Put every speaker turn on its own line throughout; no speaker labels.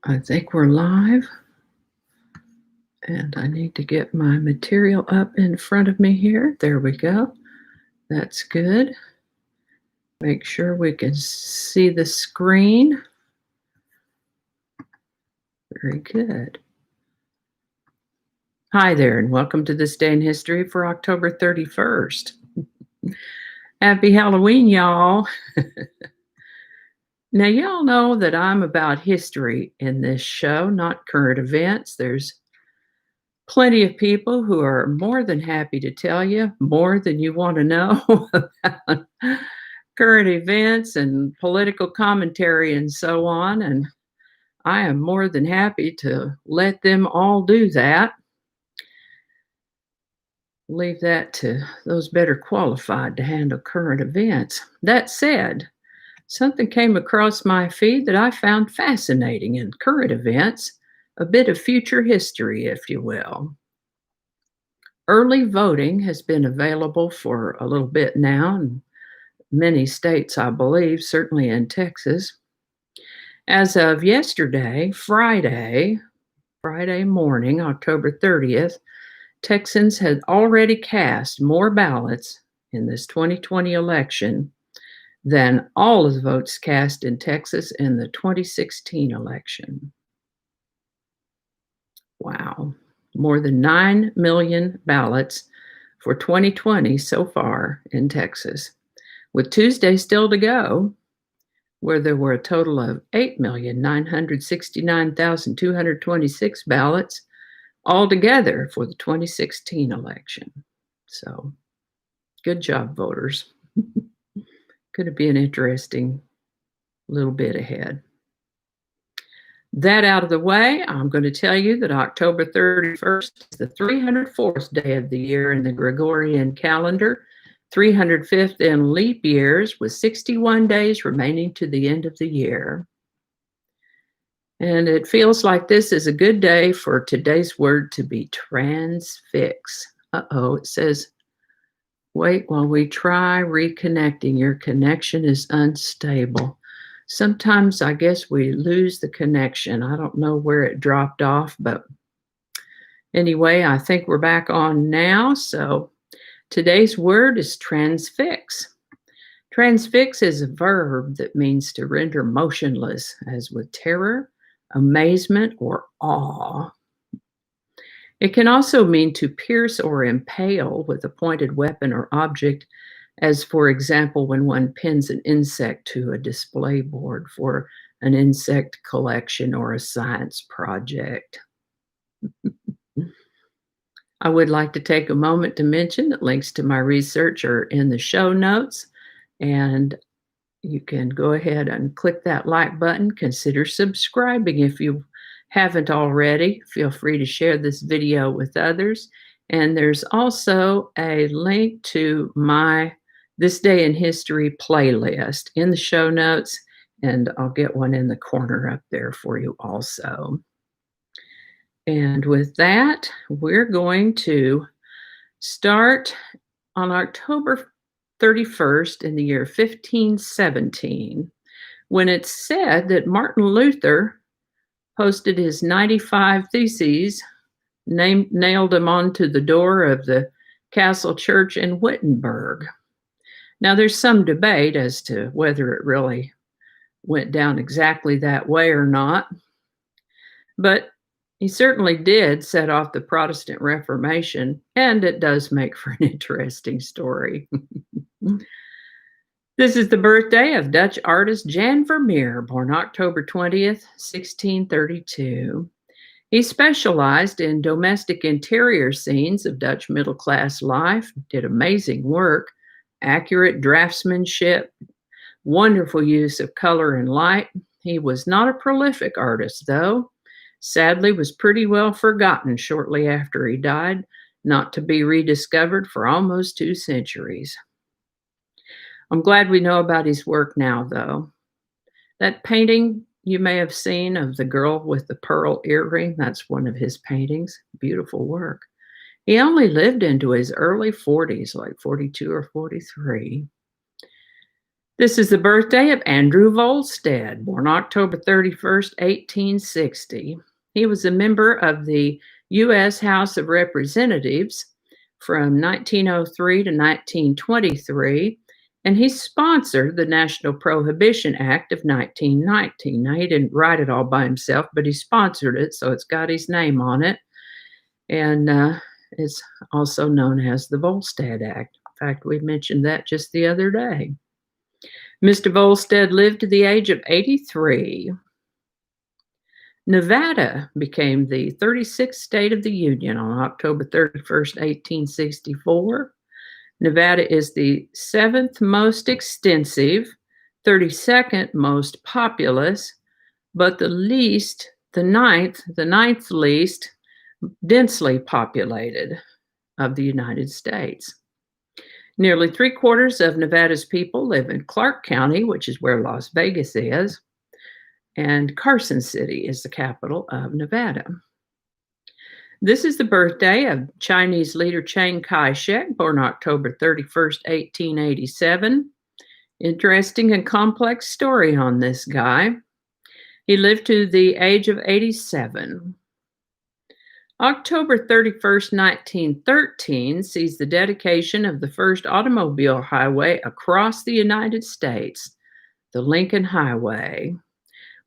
I think we're live, and I need to get my material up in front of me here. There we go. That's good. Make sure we can see the screen. Very good. Hi there, and welcome to This Day in History for October 31st. Happy Halloween, y'all. Now, y'all know that I'm about history in this show, not current events. There's plenty of people who are more than happy to tell you more than you want to know about current events and political commentary and so on. And I am more than happy to let them all do that. Leave that to those better qualified to handle current events. That said, something came across my feed that I found fascinating in current events, a bit of future history, if you will. Early voting has been available for a little bit now in many states, I believe, certainly in Texas. As of yesterday, Friday morning, October 30th, Texans had already cast more ballots in this 2020 election than all of the votes cast in Texas in the 2016 election. Wow. More than 9 million ballots for 2020 so far in Texas, with Tuesday still to go, where there were a total of 8,969,226 ballots altogether for the 2016 election. So, good job, voters. Going to be an interesting little bit ahead. That out of the way, I'm going to tell you that October 31st is the 304th day of the year in the Gregorian calendar, 305th in leap years, with 61 days remaining to the end of the year. And it feels like this is a good day for today's word to be transfix. It says, wait while we try reconnecting. Your connection is unstable. Sometimes I guess we lose the connection. I don't know where it dropped off, but anyway, I think we're back on now. So today's word is transfix. Transfix is a verb that means to render motionless, as with terror, amazement, or awe. It can also mean to pierce or impale with a pointed weapon or object, as for example, when one pins an insect to a display board for an insect collection or a science project. I would like to take a moment to mention that links to my research are in the show notes, and you can go ahead and click that like button. Consider subscribing if you haven't already. Feel free to share this video with others. And there's also a link to my This Day in History playlist in the show notes, and I'll get one in the corner up there for you also. And with that, we're going to start on October 31st in the year 1517, when it's said that Martin Luther posted his 95 Theses, nailed them onto the door of the castle church in Wittenberg. Now, there's some debate as to whether it really went down exactly that way or not, but he certainly did set off the Protestant Reformation, and it does make for an interesting story. This is the birthday of Dutch artist Jan Vermeer, born October 20th, 1632. He specialized in domestic interior scenes of Dutch middle-class life, did amazing work, accurate draftsmanship, wonderful use of color and light. He was not a prolific artist, though. Sadly, was pretty well forgotten shortly after he died, not to be rediscovered for almost 2 centuries. I'm glad we know about his work now, though. That painting you may have seen of the girl with the pearl earring, that's one of his paintings. Beautiful work. He only lived into his early 40s, like 42 or 43. This is the birthday of Andrew Volstead, born October 31st, 1860. He was a member of the U.S. House of Representatives from 1903 to 1923, and he sponsored the National Prohibition Act of 1919. Now, he didn't write it all by himself, but he sponsored it, so it's got his name on it. And it's also known as the Volstead Act. In fact, we mentioned that just the other day. Mr. Volstead lived to the age of 83. Nevada became the 36th state of the Union on October 31st, 1864. Nevada is the 7th most extensive, 32nd most populous, but the ninth least densely populated of the United States. Nearly 3/4 of Nevada's people live in Clark County, which is where Las Vegas is, and Carson City is the capital of Nevada. This is the birthday of Chinese leader Chiang Kai-shek, born October 31st, 1887. Interesting and complex story on this guy. He lived to the age of 87. October 31st, 1913 sees the dedication of the first automobile highway across the United States, the Lincoln Highway,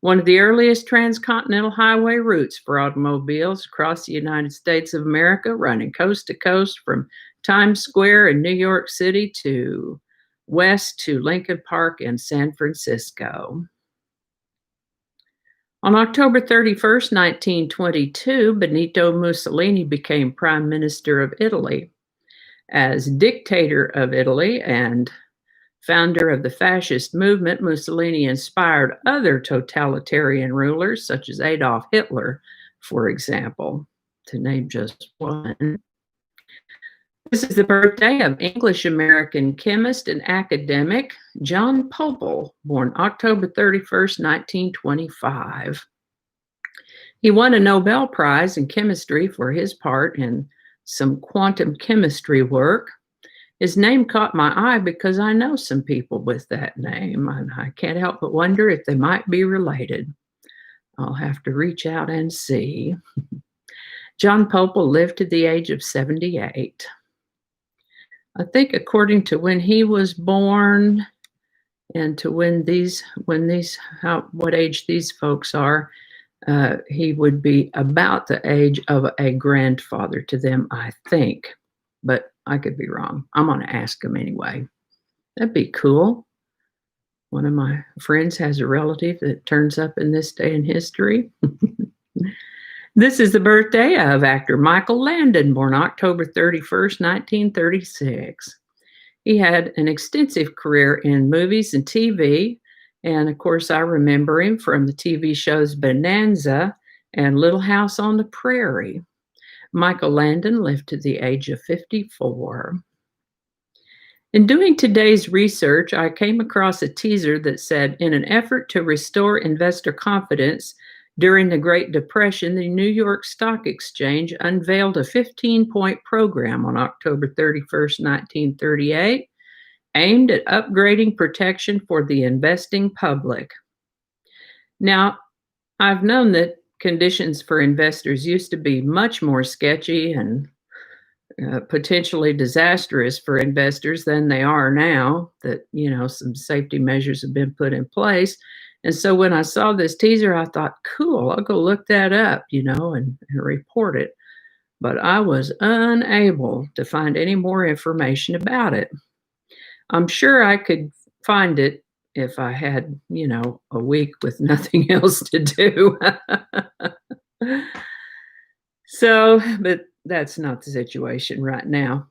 one of the earliest transcontinental highway routes for automobiles across the United States of America, running coast to coast from Times Square in New York City to west to Lincoln Park in San Francisco. On October 31st, 1922, Benito Mussolini became Prime Minister of Italy. As dictator of Italy and founder of the fascist movement, Mussolini inspired other totalitarian rulers, such as Adolf Hitler, for example, to name just one. This is the birthday of English-American chemist and academic John Pople, born October 31st, 1925. He won a Nobel Prize in chemistry for his part in some quantum chemistry work. His name caught my eye because I know some people with that name, and I can't help but wonder if they might be related. I'll have to reach out and see. John Pople lived to the age of 78. I think according to when he was born and to what age these folks are, he would be about the age of a grandfather to them, I think, but I could be wrong. I'm going to ask him anyway. That'd be cool. One of my friends has a relative that turns up in this day in history. This is the birthday of actor Michael Landon, born October 31st, 1936. He had an extensive career in movies and TV, and of course I remember him from the TV shows Bonanza and Little House on the Prairie. Michael Landon lived to the age of 54. In doing today's research, I came across a teaser that said, in an effort to restore investor confidence during the Great Depression, the New York Stock Exchange unveiled a 15-point program on October 31st, 1938, aimed at upgrading protection for the investing public. Now, I've known that conditions for investors used to be much more sketchy and potentially disastrous for investors than they are now, that, some safety measures have been put in place. And so when I saw this teaser, I thought, cool, I'll go look that up, and report it. But I was unable to find any more information about it. I'm sure I could find it if I had, a week with nothing else to do. But that's not the situation right now.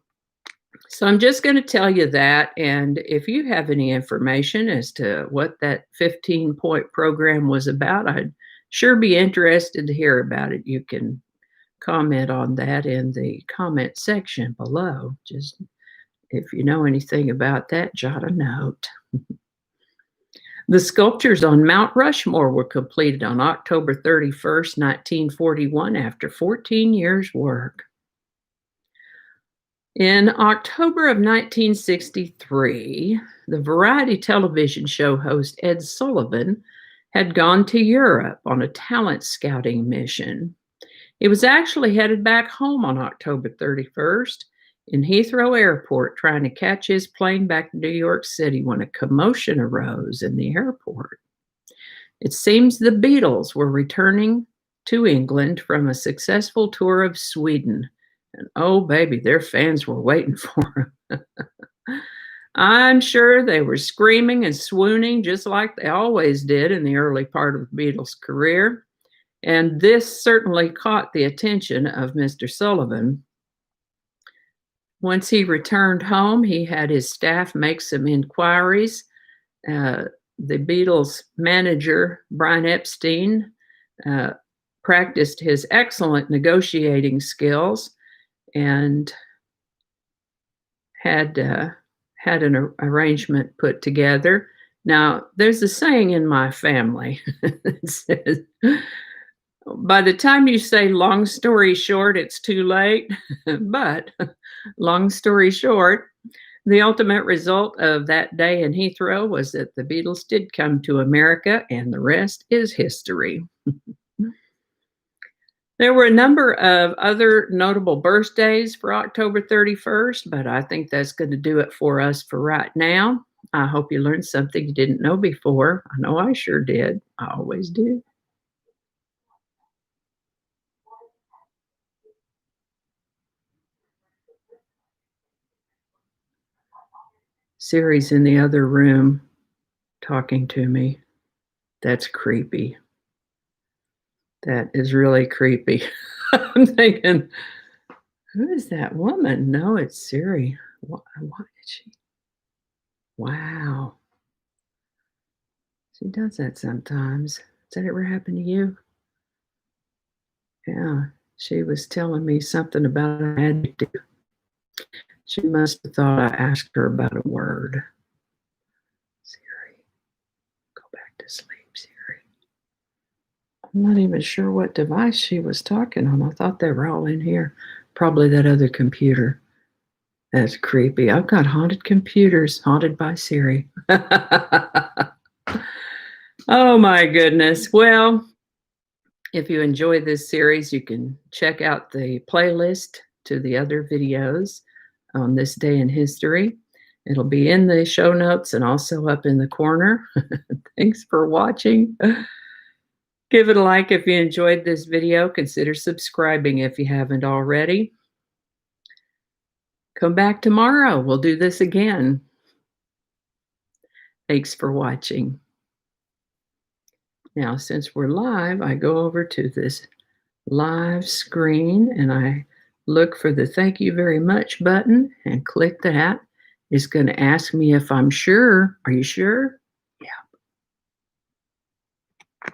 So I'm just going to tell you that, and if you have any information as to what that 15-point program was about, I'd sure be interested to hear about it. You can comment on that in the comment section below. Just if you know anything about that, jot a note. The sculptures on Mount Rushmore were completed on October 31st, 1941, after 14 years' work. In October of 1963, the variety television show host Ed Sullivan had gone to Europe on a talent scouting mission. He was actually headed back home on October 31st in Heathrow Airport trying to catch his plane back to New York City when a commotion arose in the airport. It seems the Beatles were returning to England from a successful tour of Sweden. And oh, baby, their fans were waiting for them. I'm sure they were screaming and swooning just like they always did in the early part of the Beatles' career. And this certainly caught the attention of Mr. Sullivan. Once he returned home, he had his staff make some inquiries. The Beatles' manager, Brian Epstein, practiced his excellent negotiating skills and had an arrangement put together. Now, there's a saying in my family that says, by the time you say long story short, it's too late. But long story short, the ultimate result of that day in Heathrow was that the Beatles did come to America, and the rest is history. There were a number of other notable birthdays for October 31st, but I think that's going to do it for us for right now. I hope you learned something you didn't know before. I know I sure did. I always do. Siri's in the other room talking to me. That's creepy. That is really creepy. I'm thinking, who is that woman? No, it's Siri. Why is she? Wow. She does that sometimes. Does that ever happen to you? Yeah. She was telling me something about an adjective. She must have thought I asked her about a word. Siri, go back to sleep, Siri. I'm not even sure what device she was talking on. I thought they were all in here. Probably that other computer. That's creepy. I've got haunted computers, haunted by Siri. Oh my goodness. Well, if you enjoy this series, you can check out the playlist to the other videos on this day in history. It'll be in the show notes and also up in the corner. Thanks for watching. Give it a like if you enjoyed this video. Consider subscribing if you haven't already. Come back tomorrow. We'll do this again. Thanks for watching. Now, since we're live, I go over to this live screen and I look for the thank you very much button and click that. It's going to ask me if I'm sure. Are you sure?